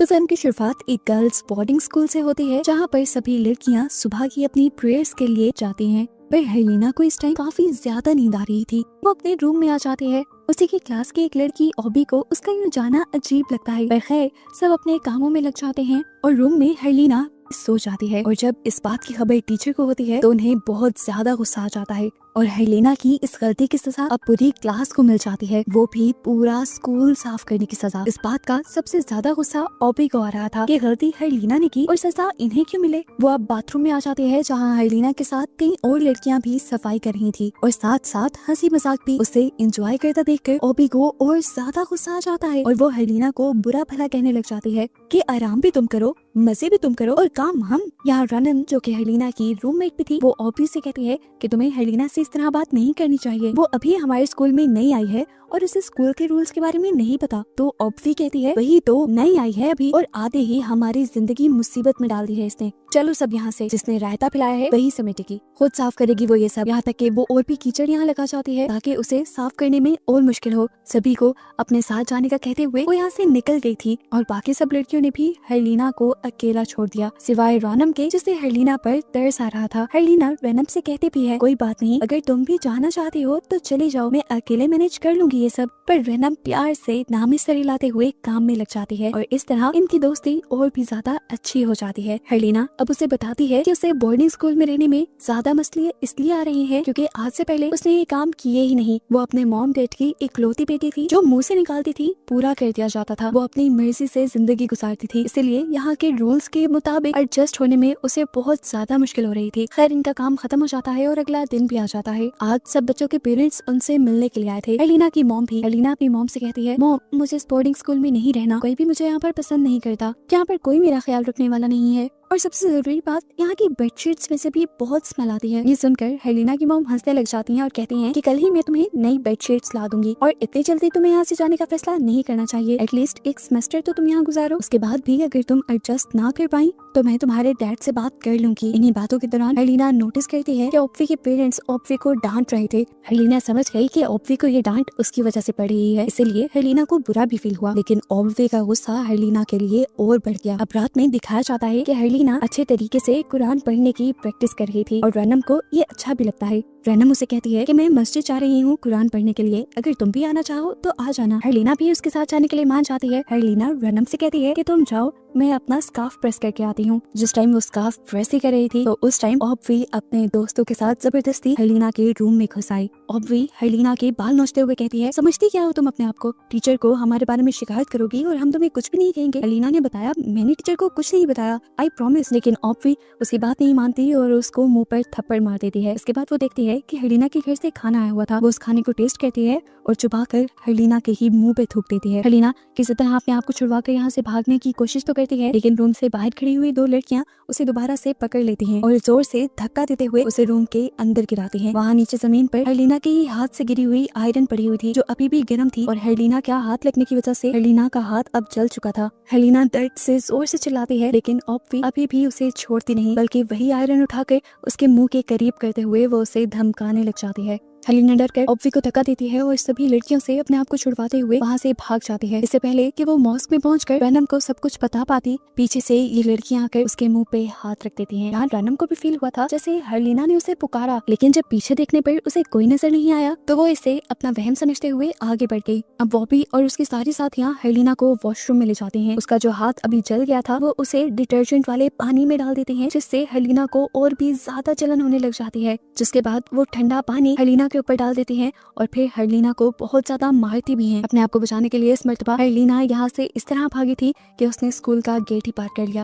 तो फिल्म की शुरुआत एक गर्ल्स बोर्डिंग स्कूल से होती है, जहाँ पर सभी लड़कियाँ सुबह की अपनी प्रेयर्स के लिए जाती हैं। पर हेलिना को इस टाइम काफी ज्यादा नींद आ रही थी। वो अपने रूम में आ जाती है। उसी की क्लास की एक लड़की ऑबी को उसका यूँ जाना अजीब लगता है। पर खैर सब अपने कामों में लग जाते हैं और रूम में हेलिना सो जाती है। और जब इस बात की खबर टीचर को होती है तो उन्हें बहुत ज्यादा गुस्सा आ जाता है और हेलिना की इस गलती की सजा अब पूरी क्लास को मिल जाती है, वो भी पूरा स्कूल साफ करने की सजा। इस बात का सबसे ज्यादा गुस्सा ऑबी को आ रहा था कि गलती हेलिना ने की और सजा इन्हें क्यों मिले। वो अब बाथरूम में आ जाती है, जहाँ हेलिना के साथ कई और लड़कियां भी सफाई कर रही थी और साथ साथ हंसी मजाक भी। उसे एंजॉय करता देखकर ऑबी को और ज्यादा गुस्सा आ जाता है और वो हेलिना को बुरा भला कहने लग जाती है कि आराम भी तुम करो, मजे भी तुम करो और काम हम। यहाँ रनन जो कि हेलिना की रूममेट भी थी, वो ऑबी से कहती है कि तुम्हें हेलिना से इस तरह बात नहीं करनी चाहिए। वो अभी हमारे स्कूल में नई आई है और उसे स्कूल के रूल्स के बारे में नहीं पता। तो ऑबी कहती है वही तो, नई आई है अभी और आधे ही हमारी जिंदगी मुसीबत में डाल दी है इसने। चलो सब यहाँ से, जिसने रायता पिलाया है वही समेटेगी, खुद साफ करेगी वो ये सब। यहाँ तक कि वो और भी कीचड़ यहाँ लगा जाती है ताकि उसे साफ करने में और मुश्किल हो। सभी को अपने साथ जाने का कहते हुए वो यहाँ से निकल गई थी और बाकी सब लड़कियों ने भी हेलिना को अकेला छोड़ दिया, सिवाय रनम के, जिसे हेलिना पर तरस आ रहा था। हेलिना रनम से कहती भी है कोई बात नहीं, अगर तुम भी जाना चाहती हो तो चले जाओ, मैं अकेले मैनेज कर लूंगी ये सब। पर रनम प्यार से नाम सरी लाते हुए काम में लग जाती है और इस तरह इनकी दोस्ती और भी ज्यादा अच्छी हो जाती है। हेलिना अब उसे बताती है कि उसे बोर्डिंग स्कूल में रहने में ज्यादा मसले इसलिए आ रही है क्योंकि आज से पहले उसने ये काम किए ही नहीं। वो अपने मॉम डैड की इकलौती बेटी थी जो मुंह से निकालती थी पूरा कर दिया जाता था। वो अपनी मर्जी से जिंदगी गुजारती थी, इसलिए यहाँ के रूल्स के मुताबिक एडजस्ट होने में उसे बहुत ज्यादा मुश्किल हो रही थी। खैर इनका काम खत्म हो जाता है और अगला दिन भी आ जाता है। आज सब बच्चों के पेरेंट्स उनसे मिलने के लिए आए थे। हेलिना की मॉम भी। हेलिना अपनी मॉम से कहती है मॉम, मुझे इस बोर्डिंग स्कूल में नहीं रहना, कोई भी मुझे यहाँ पर पसंद नहीं करता, यहाँ पर कोई मेरा ख्याल रखने वाला नहीं है और सबसे जरूरी बात, यहाँ की बेडशीट्स में से भी बहुत स्मेल आती है। ये सुनकर हेलिना की मॉम हंसने लग जाती हैं और कहती हैं कि कल ही मैं तुम्हें नई बेडशीट्स ला दूंगी और इतनी जल्दी तुम्हें यहाँ से जाने का फैसला नहीं करना चाहिए। एटलीस्ट एक सेमेस्टर तो तुम यहाँ गुजारो, उसके बाद भी अगर तुम एडजस्ट ना कर पाई तो मैं तुम्हारे डैड से बात कर लूंगी। इन्हीं बातों के दौरान हेलिना नोटिस करती है कि ऑब्वी के पेरेंट्स ऑब्वी को डांट रहे थे। हेलिना समझ गई कि ऑब्वी को ये डांट उसकी वजह से पड़ रही है, इसीलिए हेलिना को बुरा भी फील हुआ। लेकिन ऑब्वी का गुस्सा हेलिना के लिए और बढ़ गया। अब रात में दिखाया जाता है कि हेलिना अच्छे तरीके से कुरान पढ़ने की प्रैक्टिस कर रही थी और रनम को ये अच्छा भी लगता है। रनम उसे कहती है कि मैं मस्जिद जा रही हूँ कुरान पढ़ने के लिए, अगर तुम भी आना चाहो तो आ जाना। हेलिना भी उसके साथ जाने के लिए मान जाती है। हेलिना रनम से कहती है कि तुम जाओ, मैं अपना स्कार्फ प्रेस करके आती हूँ। जिस टाइम वो स्कार्फ प्रेस ही कर रही थी तो उस टाइम ऑब्वी अपने दोस्तों के साथ जबरदस्ती हेलिना के रूम में घुस आई। ऑब्वी हेलिना के बाल नोचते हुए कहती है समझती क्या हो तुम अपने आप को, टीचर को हमारे बारे में शिकायत करोगी और हम तुम्हें कुछ भी नहीं कहेंगे। हेलिना ने बताया मैंने टीचर को कुछ नहीं बताया, आई प्रॉमिस। लेकिन ऑब्वी उसकी बात नहीं मानती और उसको मुंह पर थप्पड़ मार देती है। इसके बाद वो देखती है कि हेलिना के घर से खाना आया हुआ था। वो उस खाने को टेस्ट करती है और चुपा कर हेलिना के ही मुंह पे थूक देती है। हेलिना किसी तरह अपने आप को छुड़वा कर यहाँ से भागने की कोशिश तो करती है, लेकिन रूम से बाहर खड़ी हुई दो लड़कियां उसे दोबारा से पकड़ लेती हैं और जोर से धक्का देते हुए उसे रूम के अंदर गिराती हैं। वहाँ नीचे जमीन पर हेलिना के ही हाथ से गिरी हुई आयरन पड़ी हुई थी जो अभी भी गर्म थी और हेलिना का हाथ लगने की वजह से हेलिना का हाथ अब जल चुका था। हेलिना दर्द से जोर से चिल्लाती है, लेकिन ऑब्वी अभी भी उसे छोड़ती नहीं, बल्कि वही आयरन उठाकर उसके मुंह के करीब करते हुए वो उसे धमकाने लग जाती है। हेलिना डर कर ऑब्वी को धक्का देती है और सभी लड़कियों से अपने आप को छुड़वाते हुए वहाँ से भाग जाती है। इससे पहले कि वो मॉस्क में पहुंचकर रनम को सब कुछ बता पाती, पीछे से ये लड़कियां आकर उसके मुंह पे हाथ रख देती हैं। यहाँ रनम को भी फील हुआ था जैसे हेलिना ने उसे पुकारा, लेकिन जब पीछे देखने पर उसे कोई नजर नहीं आया तो वो इसे अपना वहम समझते हुए आगे बढ़ गई। अब बॉबी और उसकी सारी साथियां हेलिना को वॉशरूम में ले जाती हैं। उसका जो हाथ अभी जल गया था वो उसे डिटर्जेंट वाले पानी में डाल देते हैं, जिससे हेलिना को और भी ज्यादा जलन होने लग जाती है। जिसके बाद वो ठंडा पानी हेलिना के ऊपर डाल देती हैं और फिर हेलिना को बहुत ज्यादा मारती भी हैं। अपने आप को बचाने के लिए इस मर्तबा हेलिना यहाँ से इस तरह भागी थी कि उसने स्कूल का गेट ही पार कर लिया।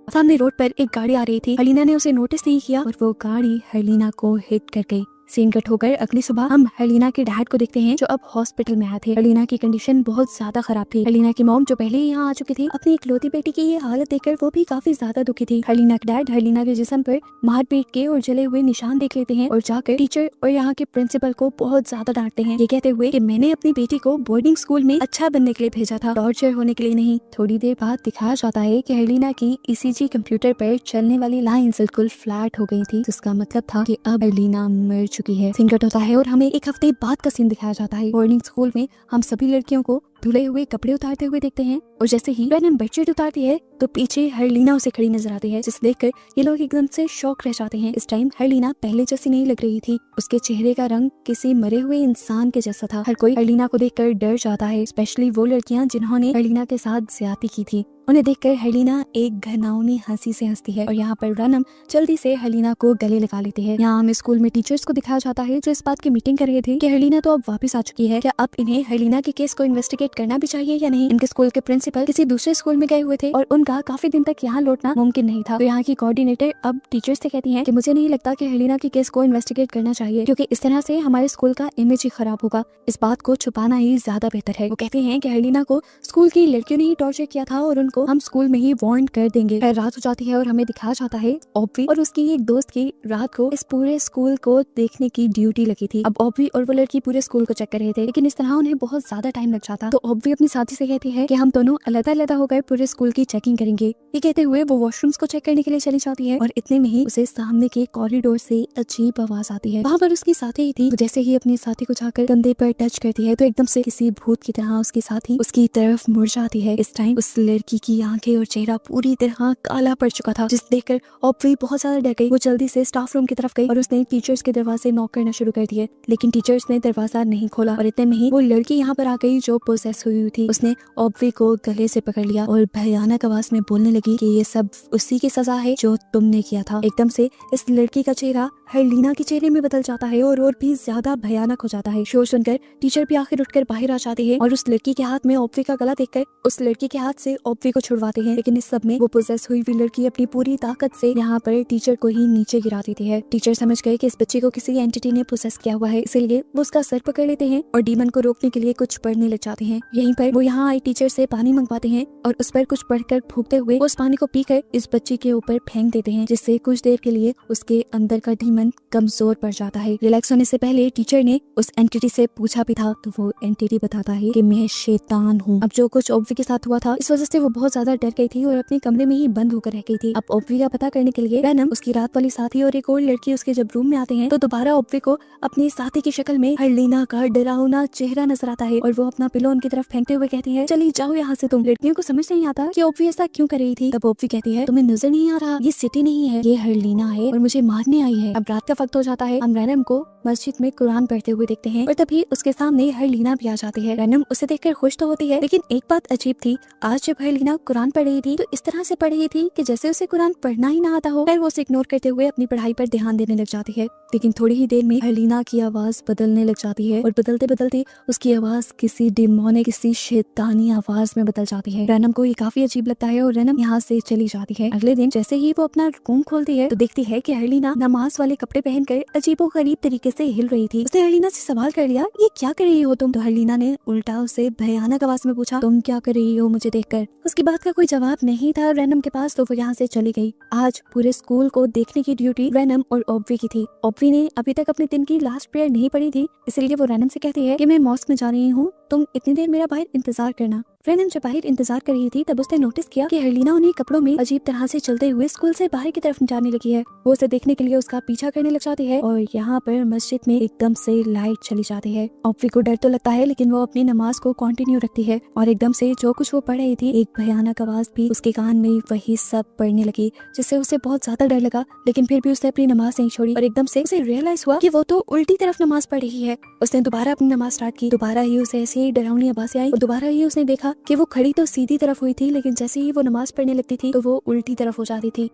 सामने रोड पर एक गाड़ी आ रही थी। हेलिना ने उसे नोटिस नहीं किया और वो गाड़ी हेलिना को हिट कर गई। सीन कट होकर अगली सुबह हम हेलिना के डैड को देखते हैं जो अब हॉस्पिटल में आए थे। हेलिना की कंडीशन बहुत ज्यादा खराब थी। हेलिना की मॉम जो पहले ही यहाँ आ चुकी थी, अपनी इकलौती बेटी की ये हालत देखकर वो भी काफी ज्यादा दुखी थी। हेलिना के डैड हेलिना के जिस्म पर मारपीट के और जले हुए निशान देख लेते हैं और जाकर टीचर और यहाँ के प्रिंसिपल को बहुत ज्यादा डांटते हैं, ये कहते हुए कि मैंने अपनी बेटी को बोर्डिंग स्कूल में अच्छा बनने के लिए भेजा था, टॉर्चर होने के लिए नहीं। थोड़ी देर बाद दिखाया जाता है कि हेलिना की ECG कंप्यूटर पर चलने वाली लाइन बिल्कुल फ्लैट हो गई थी, जिसका मतलब था कि अब हेलिना मर चुकी है। सीन कट होता है और हमें एक हफ्ते बाद का सीन दिखाया जाता है। बोर्डिंग स्कूल में हम सभी लड़कियों को धुले हुए कपड़े उतारते हुए देखते हैं और जैसे ही रैनम बेडशीट उतारती है तो पीछे हर्लिना उसे खड़ी नजर आती है, जिसे देखकर ये लोग एकदम से शॉक रह जाते हैं। इस टाइम हर्लिना पहले जैसी नहीं लग रही थी, उसके चेहरे का रंग किसी मरे हुए इंसान के जैसा था। हर कोई हर्लिना को देखकर डर जाता है, स्पेशली वो लड़कियां जिन्होंने हर्लिना के साथ ज्यादती की थी। उन्हें देखकर हर्लिना एक घिनौनी हंसी से हंसती है और यहाँ पर रैनम जल्दी से हर्लिना को गले लगा लेती है। यहाँ हमें स्कूल में टीचर्स को दिखाया जाता है जो इस बात की मीटिंग कर रहे थे कि हर्लिना तो अब वापस आ चुकी है, क्या अब इन्हें हर्लिना के केस को इन्वेस्टिगेट करना भी चाहिए या नहीं। इनके स्कूल के प्रिंसिपल किसी दूसरे स्कूल में गए हुए थे और उनका काफी दिन तक यहाँ लौटना मुमकिन नहीं था। तो यहाँ की कोऑर्डिनेटर अब टीचर्स से कहती है कि मुझे नहीं लगता कि हर्लिना के केस को इन्वेस्टिगेट करना चाहिए, क्योंकि इस तरह से हमारे स्कूल का इमेज ही खराब होगा। इस बात को छुपाना ही ज्यादा बेहतर है। वो कहते हैं कि हर्लिना को स्कूल की लड़कियों ने ही टॉर्चर किया था और उनको हम स्कूल में ही वार्न कर देंगे। रात हो जाती है और हमें दिखाया जाता है ऑब्वी और उसकी एक दोस्त की रात को इस पूरे स्कूल को देखने की ड्यूटी लगी थी। अब ऑब्वी और वो लड़की पूरे स्कूल को चेक कर रहे थे, लेकिन इस तरह उन्हें बहुत ज्यादा टाइम लग जाता। तो ऑब्वी अपनी साथी से कहती है कि हम दोनों अलग-अलग होकर पूरे स्कूल की चेकिंग करेंगे। ये कहते हुए वो वॉशरूम्स को चेक करने के लिए चली जाती है और इतने में ही उसे सामने के कॉरिडोर से अजीब आवाज आती है। वहाँ पर उसकी साथी ही थी। जैसे ही अपनी साथी को जाकर कंधे पर टच करती है तो एकदम से किसी भूत की तरह उसकी साथी उसकी तरफ मुड़ जाती है। इस टाइम उस लड़की की आंखें और चेहरा पूरी तरह काला पड़ चुका था, जिसे देखकर ऑब्वी बहुत ज्यादा डर गई। वो जल्दी से स्टाफ रूम की तरफ गई और उसने टीचर्स के दरवाजे नॉक करना शुरू कर दिए, लेकिन टीचर्स ने दरवाजा नहीं खोला और इतने में ही वो लड़की यहाँ पर आ गई जो पोसेस हुई थी। उसने ऑब्वी को गले से पकड़ लिया और भयानक आवाज में बोलने लगी कि ये सब उसी की सजा है जो तुमने किया था। एकदम से इस लड़की का चेहरा हर्लिना के चेहरे में बदल जाता है और भी ज्यादा भयानक हो जाता है। शोर सुनकर टीचर भी आखिर उठकर बाहर आ जाती है और उस लड़की के हाथ में ऑब्वी का गला देखकर उस लड़की के हाथ से ऑब्वी को छुड़वाते हैं, लेकिन इस सब में वो पोसेस हुई लड़की अपनी पूरी ताकत से यहाँ पर टीचर को ही नीचे गिरा देती है। टीचर समझ गए कि इस बच्चे को किसी एंटिटी ने पोसेस किया हुआ है, इसीलिए वो उसका सर पकड़ लेते हैं और डीमन को रोकने के लिए कुछ पढ़ने लग जाते हैं। यहीं पर वो यहाँ आई टीचर से पानी मंगवाते हैं और उस पर कुछ पढ़कर फूंकते हुए उस पानी को पीकर इस बच्चे के ऊपर फेंक देते हैं, जिससे कुछ देर के लिए उसके अंदर का डीमन कमजोर पड़ जाता है। रिलैक्स होने से पहले टीचर ने उस एंटिटी से पूछा भी था, तो वो एंटिटी बताता है कि मैं शैतान हूँ। अब जो कुछ ऑब्वी के साथ हुआ था इस वजह से वो बहुत ज्यादा डर गई थी और अपने कमरे में ही बंद होकर रह गई थी। अब ऑब्वी का पता करने के लिए रैनम, उसकी रात वाली साथी और एक और लड़की उसके जब रूम में आते हैं तो दोबारा ऑब्वी को अपनी साथी की शक्ल में हर्लिना का डरावना चेहरा नजर आता है और वो अपना पिलो उनकी तरफ फेंकते हुए कहती है, चली जाओ यहाँ से तुम। लड़कियों को समझ नहीं आता कि ऑब्वी ऐसा क्यों कर रही थी। तब ऑब्वी कहती है, तुम्हें नजर नहीं आ रहा, ये सिटी नहीं है, ये हर्लिना है और मुझे मारने आई है। अब रात का वक्त हो जाता है। हम रैनम को मस्जिद में कुरान पढ़ते हुए देखते हैं और तभी उसके सामने हर्लिना भी आ जाती है। रैनम उसे देखकर खुश तो होती है, लेकिन एक बात अजीब थी, आज जब हर्लिना कुरान पढ़ रही थी तो इस तरह से पढ़ रही थी कि जैसे उसे कुरान पढ़ना ही ना आता हो। फिर वो उसे इग्नोर करते हुए अपनी पढ़ाई पर ध्यान देने लग जाती है, लेकिन थोड़ी ही देर में हर्लिना की आवाज बदलने लग जाती है और बदलते बदलते उसकी आवाज किसी डिमोनिक, किसी शैतानी आवाज में बदल जाती है। रैनम को ये काफी अजीब लगता है और रैनम यहाँ से चली जाती है। अगले दिन जैसे ही वो अपना रूम खोलती है तो देखती है कि हर्लिना नमाज वाले कपड़े पहनकर अजीबोगरीब तरीके से हिल रही थी। उसने हर्लिना से सवाल कर लिया, ये क्या कर रही हो तुम? तो हर्लिना ने उल्टा उसे भयानक आवाज में पूछा, तुम क्या कर रही हो मुझे देखकर? उसकी बात का कोई जवाब नहीं था रैनम के पास, तो वो यहाँ से चली गई। आज पूरे स्कूल को देखने की ड्यूटी रैनम और ऑब्वी की थी। ऑब्वी ने अभी तक अपने दिन की लास्ट प्रेयर नहीं पढ़ी थी, इसलिए वो रैनम से कहती है कि मैं मॉस्क में जा रही हूँ, तुम इतनी देर मेरा बाहर इंतजार करना। रैनम जब बाहर इंतजार कर रही थी तब उसने नोटिस किया कि हर्लिना उन्हीं कपड़ों में अजीब तरह से चलते हुए स्कूल से बाहर की तरफ जाने लगी है। वो उसे देखने के लिए उसका पीछा करने लग जाती है और यहाँ पर मस्जिद में एकदम से लाइट चली जाती है। ऑब्वी को डर तो लगता है, लेकिन वो अपनी नमाज को कंटिन्यू रखती है और एकदम से जो कुछ वो पढ़ रही थी एक भयानक आवाज भी उसके कान में वही सब पढ़ने लगी, जिससे उसे बहुत ज्यादा डर लगा, लेकिन फिर भी उसने अपनी नमाज नहीं छोड़ी और एकदम से उसे रियलाइज हुआ कि वो तो उल्टी तरफ नमाज पढ़ रही है। उसने दोबारा अपनी नमाज स्टार्ट की। दोबारा ही उसे ऐसी ही डरावनी आवाज़ें आई और दोबारा ही उसने देखा कि वो खड़ी तो सीधी तरफ हुई थी, लेकिन जैसे ही वो नमाज पढ़ने लगती थी तो वो उल्टी तरफ हो जाती थी।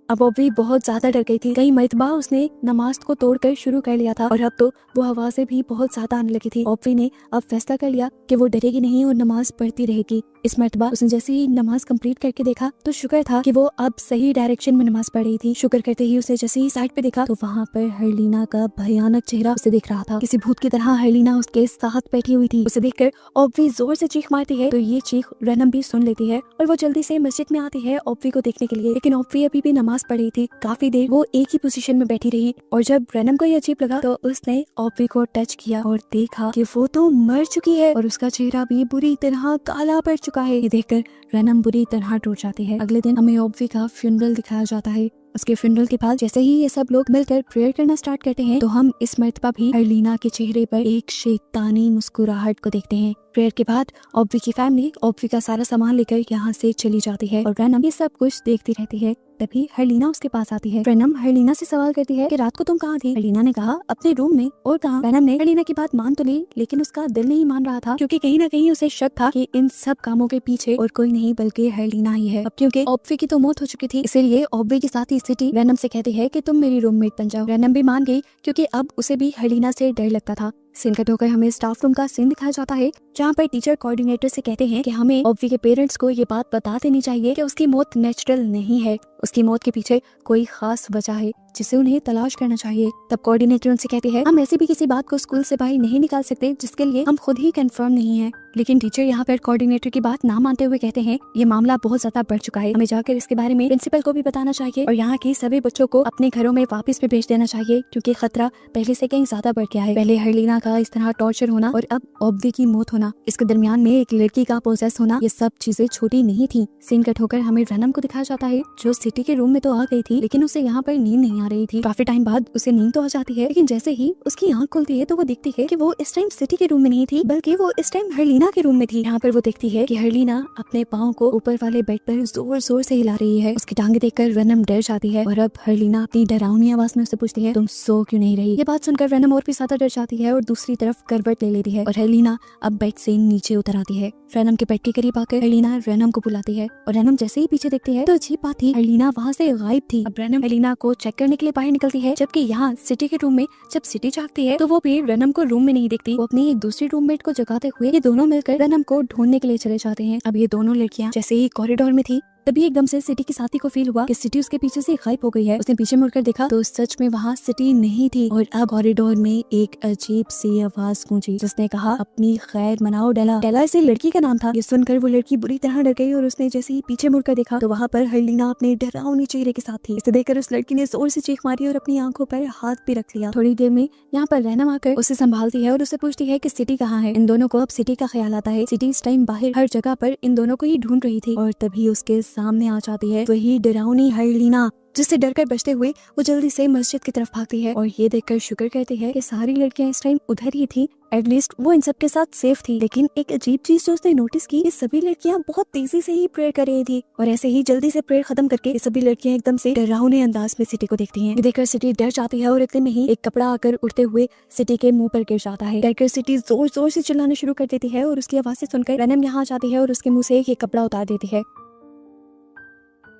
अब ऑब्वी बहुत ज्यादा डर गई थी। कई मरतबा उसने नमाज को तोड़कर शुरू कर लिया था और अब तो वो आवाजें भी बहुत ज्यादा आने लगी थी। ऑब्वी ने अब फैसला कर लिया कि वो डरेगी नहीं और नमाज पढ़ती रहेगी। इस मरतबा उसने जैसे ही नमाज कंप्लीट करके देखा तो शुक्र था कि वो अब सही डायरेक्शन में नमाज पढ़ रही थी। शुक्र करते ही उसने जैसे ही साइड पे देखा तो वहाँ पर हर्लिना का भयानक चेहरा उसे दिख रहा था। किसी भूत की तरह हर्लिना उसके साथ बैठी हुई थी। उसे देखकर ऑब्वी जोर से चीख मारती है तो ये चीख रैनम भी सुन लेती है और वो जल्दी से मस्जिद में आती है ऑब्वी को देखने के लिए, लेकिन ऑब्वी अभी भी नमाज पढ़ रही थी। काफी देर वो एक ही पोजीशन में बैठी रही और जब रैनम को ये अजीब लगा तो उसने ऑब्वी को टच किया और देखा कि वो तो मर चुकी है और उसका चेहरा भी बुरी तरह काला पड़ चुका है। ये देखकर रैनम बुरी तरह टूट जाती है। अगले दिन हमें ऑब्वी का फ्यूनरल दिखाया जाता है उसके फ्यूनरल के बाद जैसे ही ये सब लोग मिलकर प्रेयर करना स्टार्ट करते हैं तो हम इस मर्तबा भी हर्लीना के चेहरे पर एक शैतानी मुस्कुराहट को देखते हैं। प्रेयर के बाद ऑब्वी की फैमिली ऑब्वी का सारा सामान लेकर यहाँ से चली जाती है और रैनम ये सब कुछ देखती रहती है। तभी हर्लीना उसके पास आती है। रैनम हर्लीना से सवाल करती है कि रात को तुम कहाँ थी? हर्लीना ने कहा अपने रूम में। और कहा? रैनम ने हर्लीना की बात मान तो ली लेकिन उसका दिल नहीं मान रहा था क्योंकि कहीं ना कहीं उसे शक था कि इन सब कामों के पीछे और कोई नहीं बल्कि हर्लीना ही है। अब क्योंकि ऑब्वी की तो मौत हो चुकी थी इसीलिए ऑब्वी के साथ ही सिटी रैनम से कहती है कि तुम मेरी रूममेट बन जाओ। रैनम भी मान गई क्योंकि अब उसे भी हर्लीना से डर लगता था। सीन कट होकर हमें स्टाफ रूम का सीन दिखाया जाता है जहाँ पर टीचर कोऑर्डिनेटर से कहते हैं कि हमें ऑब्वी के पेरेंट्स को ये बात बता देनी चाहिए कि उसकी मौत नेचुरल नहीं है, उसकी मौत के पीछे कोई खास वजह है जिसे उन्हें तलाश करना चाहिए। तब कोऑर्डिनेटर उनसे कहते हैं हम ऐसी भी किसी बात को स्कूल से बाहर नहीं निकाल सकते जिसके लिए हम खुद ही कंफर्म नहीं है। लेकिन टीचर यहाँ पर कोऑर्डिनेटर की बात ना मानते हुए कहते हैं ये मामला बहुत ज्यादा बढ़ चुका है, हमें जाकर इसके बारे में प्रिंसिपल को भी बताना चाहिए और यहाँ के सभी बच्चों को अपने घरों में वापस भी भेज देना चाहिए क्योंकि खतरा पहले से कहीं ज्यादा बढ़ गया है। पहले हर्लीना का इस तरह टॉर्चर होना और अब ऑब्वी की मौत होना, इसके दरमियान में एक लड़की का पोजेस होना, ये सब चीजें छोटी नहीं थी। सीन कट होकर हमें रैनम को दिखाया जाता है जो सिटी के रूम में तो आ गई थी लेकिन उसे यहाँ पर नींद नहीं आ रही थी। काफी टाइम बाद उसे नींद तो आ जाती है लेकिन जैसे ही उसकी आंख खुलती है तो वो देखती है कि वो इस टाइम सिटी के रूम में नहीं थी बल्कि वो इस टाइम हर्लीना के रूम में थी। यहाँ पर वो देखती है कि हर्लीना अपने पाँव को ऊपर वाले बेड पर जोर जोर से हिला रही है। उसकी टांगे देखकर रैनम डर जाती है और अब हर्लीना अपनी डरावनी आवाज में उससे पूछती है तुम सो क्यों नहीं रही? ये बात सुनकर रैनम और भी ज्यादा डर जाती है और दूसरी तरफ करवट ले लेती है और हर्लीना अब बेड से नीचे उतर आती है। रैनम के बेड के करीब आकर हर्लीना रैनम को बुलाती है और रैनम जैसे ही पीछे देखती है तो अजीब बात थी, हर्लीना वहाँ से गायब थी। अब रैनम हर्लीना को चेक करने के लिए बाहर निकलती है जबकि यहाँ सिटी के रूम में जब सिटी जागती है तो वो भी रैनम को रूम में नहीं देखती। वो अपनी एक दूसरी रूममेट को जगाते हुए ये दोनों मिलकर रैनम को ढूंढने के लिए चले जाते हैं। अब ये दोनों लड़कियां जैसे ही कॉरिडोर में थी तभी एकदम से सिटी के साथी को फील हुआ कि सिटी उसके पीछे से गायब हो गई है। उसने पीछे मुड़कर देखा तो सच में वहाँ सिटी नहीं थी और अब कॉरिडोर में एक अजीब सी आवाज गूंजी जिसने कहा अपनी खैर मनाओ डेला। डेला इसे लड़की का नाम था। ये सुनकर वो लड़की बुरी तरह डर गई और उसने जैसे ही पीछे मुड़कर देखा तो वहाँ पर हर्लीना अपने डरावनी चेहरे के साथ थी। इसे देखकर उस लड़की ने जोर से चीख मारी और अपनी आंखों पर हाथ भी रख लिया। थोड़ी देर में यहाँ पर रैनम आकर उसे संभालती है और उसे पूछती है कि सिटी कहाँ है। इन दोनों को अब सिटी का ख्याल आता है। सिटी इस टाइम बाहर हर जगह पर इन दोनों को ही ढूंढ रही थी और तभी उसके सामने आ जाती है वही डरावनी हर्लीना जिससे डरकर बचते हुए वो जल्दी से मस्जिद की तरफ भागती है और ये देखकर शुक्र करती है कि सारी लड़कियां इस टाइम उधर ही थी, एटलीस्ट वो इन सब के साथ सेफ थी। लेकिन एक अजीब चीज जो उसने नोटिस की, ये सभी लड़कियां बहुत तेजी से ही प्रेयर कर रही थी और ऐसे ही जल्दी से प्रेयर खत्म करके ये सभी लड़कियां एकदम से डरावने अंदाज में सिटी को देखती हैं। ये देखकर सिटी डर जाती है और इतने में ही एक कपड़ा आकर उड़ते हुए सिटी के मुंह पर गिर जाता है। डरकर सिटी जोर जोर से चिल्लाना शुरू कर देती है और उसकी आवाज से सुनकर रैनम यहाँ आ जाती है और उसके मुंह से ये कपड़ा उतार देती है।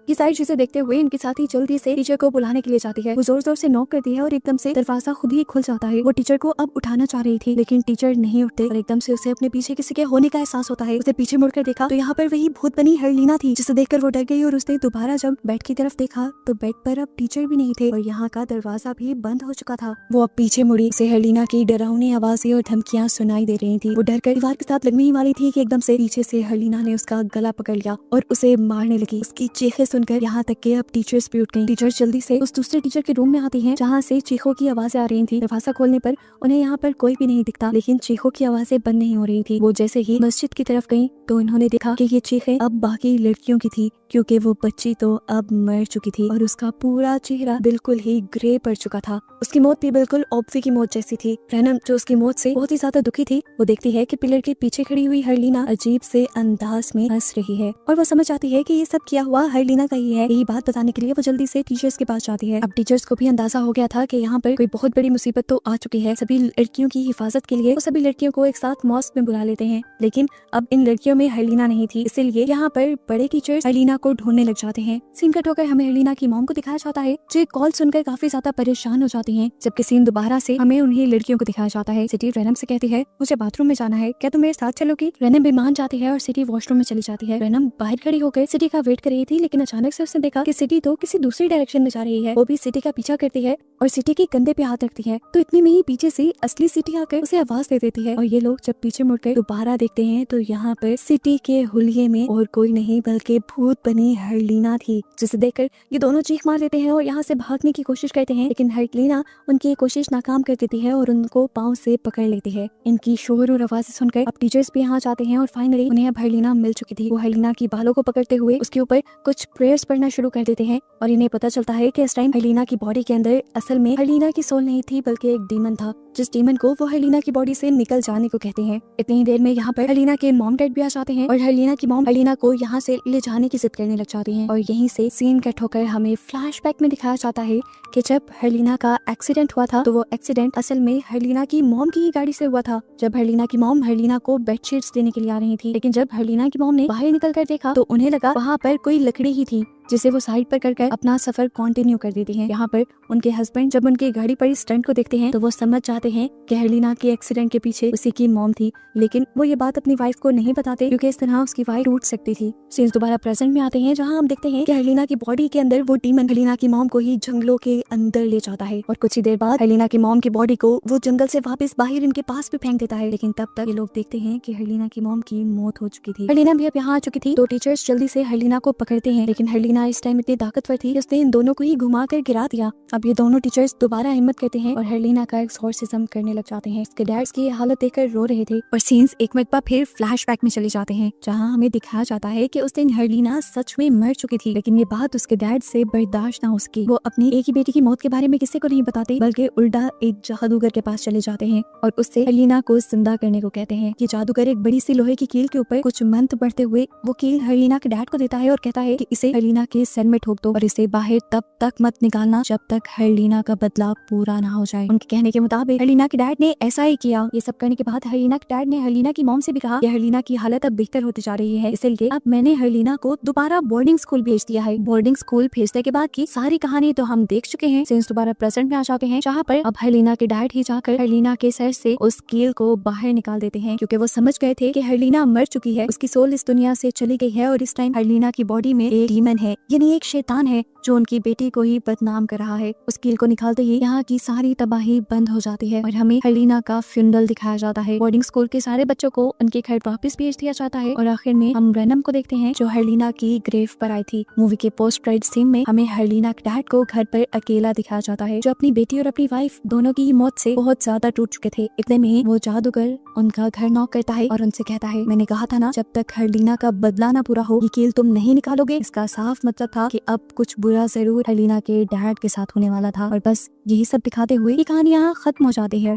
ये सारी चीजें देखते हुए इनके साथी जल्दी से टीचर को बुलाने के लिए जाती है। वो जोर जोर से नॉक करती है और एकदम से दरवाजा खुद ही खुल जाता है। वो टीचर को अब उठाना चाह रही थी लेकिन टीचर नहीं उठते और एकदम से उसे अपने पीछे किसी के होने का एहसास होता है। उसे पीछे मुड़कर देखा तो यहाँ पर वही भूत बनी हर्लीना थी जिसे देखकर वो डर गई और उसने दोबारा जब बेड की तरफ देखा तो बेड पर अब टीचर भी नहीं थे और यहाँ का दरवाजा भी बंद हो चुका था। वो अब पीछे मुड़ी, उसे हर्लीना की डरावनी आवाजें और धमकियां सुनाई दे रही थी। वो डरकर दीवार के साथ लगने ही वाली थी कि एकदम से पीछे से हर्लीना ने उसका गला पकड़ लिया और उसे मारने लगी। उसकी चीखें सुनकर यहाँ तक के अब टीचर्स भी उठ गई। टीचर जल्दी से उस दूसरे टीचर के रूम में आती हैं जहाँ से चीखों की आवाजें आ रही थी। दरवाजा खोलने पर उन्हें यहाँ पर कोई भी नहीं दिखता लेकिन चीखों की आवाजें बंद नहीं हो रही थी। वो जैसे ही मस्जिद की तरफ गई तो उन्होंने देखा कि ये चीखें अब बाकी लड़कियों की थी क्योंकि वो बच्ची तो अब मर चुकी थी और उसका पूरा चेहरा बिल्कुल ही ग्रे पड़ चुका था। उसकी मौत भी बिल्कुल ऑब्वी की मौत जैसी थी। रैनम जो उसकी मौत से बहुत ही ज्यादा दुखी थी वो देखती है कि पिलर के पीछे खड़ी हुई हर्लीना अजीब से अंदाज में हंस रही है और वो समझ आती है कि ये सब किया हुआ हर्लीना का ही है। यही बात बताने के लिए वो जल्दी से टीचर्स के पास जाती है। अब टीचर्स को भी अंदाजा हो गया था कि यहाँ पर कोई बहुत बड़ी मुसीबत तो आ चुकी है। सभी लड़कियों की हिफाजत के लिए वो सभी लड़कियों को एक साथ मॉस्क में बुला लेते हैं लेकिन अब इन लड़कियों में हर्लीना नहीं थी इसलिए यहाँ पर बड़े टीचर्स हर्लीना को ढूंढने लग जाते हैं। सीन कट होकर हमें हर्लीना की मॉम को दिखाया जाता है जो कॉल सुनकर काफी ज्यादा परेशान हो जाती हैं। जबकि सीन दोबारा से हमें उन्हीं लड़कियों को दिखाया जाता है। सिटी रैनम से कहती है मुझे बाथरूम में जाना है, क्या तुम मेरे साथ चलोगी? रैनम भी मान जाती है और सिटी वॉशरूम में चली जाती है। रैनम बाहर खड़ी होकर सिटी का वेट कर रही थी लेकिन अचानक से उसने देखा कि सिटी तो किसी दूसरी डायरेक्शन में जा रही है। वो भी सिटी का पीछा करती है और सिटी के कंधे पे हाथ रखती है। तो इतने में ही पीछे से असली सिटी आकर उसे आवाज दे देती है और ये लोग जब पीछे मुड़कर दोबारा देखते हैं तो यहाँ पर सिटी के हुलिये में और कोई नहीं बल्कि भूत बनी हर्लिना थी, जिसे देखकर ये दोनों चीख मार देते हैं और यहाँ से भागने की कोशिश करते हैं, लेकिन हर्लिना उनकी कोशिश नाकाम कर देती है और उनको पाँव से पकड़ लेती है। इनकी शोर और आवाज़ सुनकर अब टीचर्स भी यहाँ जाते हैं और फाइनली उन्हें अब हर्लिना मिल चुकी थी। वो हर्लिना की बालों को पकड़ते हुए उसके ऊपर कुछ प्रेयर्स पढ़ना शुरू कर देते हैं और इन्हें पता चलता है कि इस टाइम हर्लिना की बॉडी के अंदर असल में हर्लिना की सोल नहीं थी बल्कि एक डीमन था, जिस डीमन को वो हर्लिना की बॉडी से निकल जाने को कहते हैं। इतनी ही देर में यहाँ पर हर्लिना के मॉम डैड भी आ जाते हैं और हर्लिना की मॉम हर्लिना को यहाँ से ले जाने की जिद करने लग जाती हैं और यहीं से सीन कट होकर हमें फ्लैशबैक में दिखाया जाता है कि जब हर्लिना का एक्सीडेंट हुआ था तो वो एक्सीडेंट असल में हर्लिना की मॉम की ही गाड़ी से हुआ था। जब हर्लिना की मॉम हर्लिना को बेडशीट्स देने के लिए आ रही थी, लेकिन जब हर्लिना की मॉम ने बाहर निकल कर देखा तो उन्हें लगा वहाँ पर कोई लकड़ी ही थी, जिसे वो साइड पर कर अपना सफर कंटिन्यू कर देती हैं। यहाँ पर उनके हस्बैंड जब उनकी गाड़ी पर स्टंट को देखते हैं तो वो समझ जाते हैं कि हर्लिना के एक्सीडेंट के पीछे उसी की मॉम थी, लेकिन वो ये बात अपनी वाइफ को नहीं बताते क्योंकि इस तरह उसकी वाइफ टूट सकती थी। सीन्स दोबारा प्रेजेंट में आते हैं जहाँ हम देखते हैं कि हर्लिना की बॉडी के अंदर वो डीमन हर्लिना की मॉम को ही जंगलों के अंदर ले जाता है और कुछ ही देर बाद हर्लिना की मॉम की बॉडी को वो जंगल से वापस बाहर इनके पास भी फेंक देता है, लेकिन तब तक ये लोग देखते हैं कि हर्लिना की मॉम की मौत हो चुकी थी। हर्लिना भी अब यहाँ आ चुकी थी तो टीचर्स जल्दी से हर्लिना को पकड़ते हैं, लेकिन हर्लिना इस टाइम इतनी ताकतवर थी उसने इन दोनों को ही घुमा कर गिरा दिया। अब ये दोनों टीचर्स दोबारा हिम्मत करते हैं और हर्लिना का एक्सोर्सिज्म करने लग जाते हैं। इसके डैड्स की हालत देखकर रो रहे थे और सीन्स एक मरतबा फिर फ्लैशबैक में चले जाते हैं जहां हमें दिखाया जाता है कि उस दिन हर्लिना सच में मर चुकी थी, लेकिन ये बात उसके डैड से बर्दाश्त ना हो सकी। वो अपनी एक ही बेटी की मौत के बारे में किसी को नहीं बताते बल्कि उल्टा एक जादूगर के पास चले जाते हैं और उससे हर्लिना को जिंदा करने को कहते हैं। ये जादूगर एक बड़ी सी लोहे की कील के ऊपर कुछ मंत्र पढ़ते हुए वो कील हर्लिना के डैड को देता है और कहता है कि इसे हर्लिना के सर में ठोक दो और इसे बाहर तब तक मत निकालना जब तक हर्लिना का बदला पूरा ना हो जाए। उनके कहने के मुताबिक हर्लिना के डैड ने ऐसा ही किया। ये सब करने के बाद हर्लिना के डैड ने हर्लिना की मॉम से भी कहा कि हर्लिना की हालत अब बेहतर होती जा रही है, इसलिए अब मैंने हर्लिना को दोबारा बोर्डिंग स्कूल भेज दिया है। बोर्डिंग स्कूल भेजने के बाद की सारी कहानी तो हम देख चुके हैं। सीन्स दोबारा प्रेजेंट में आ जाते हैं जहाँ पर अब हर्लिना के डैड ही जाकर हर्लिना के सर से उस कील को बाहर निकाल देते हैं क्योंकि वो समझ गए थे कि हर्लिना मर चुकी है, उसकी सोल इस दुनिया से चली गई है और इस टाइम हर्लिना की बॉडी में एक डीमन है, यानी एक शैतान है जो उनकी बेटी को ही बदनाम कर रहा है। उस कील को निकालते ही यहाँ की सारी तबाही बंद हो जाती है और हमें हर्लिना का फ्यूनरल दिखाया जाता है। बोर्डिंग स्कूल के सारे बच्चों को उनके घर वापस भेज दिया जाता है और आखिर में हम रनम को देखते हैं जो हर्लिना की ग्रेव पर आई थी। मूवी के पोस्ट क्रेडिट सीन में हमें हर्लिना के डैड को घर पर अकेला दिखाया जाता है जो अपनी बेटी और अपनी वाइफ दोनों की मौत से बहुत ज्यादा टूट चुके थे। इतने में वो जादूगर उनका घर नॉक करता है और उनसे कहता है, मैंने कहा था ना जब तक हर्लिना का बदला ना पूरा हो ये कील तुम नहीं निकालोगे। इसका साफ मतलब था कि अब कुछ बुरा जरूर हर्लिना के डैड के साथ होने वाला था और बस यही सब दिखाते हुए ये कहानी यहाँ खत्म हो जाती है।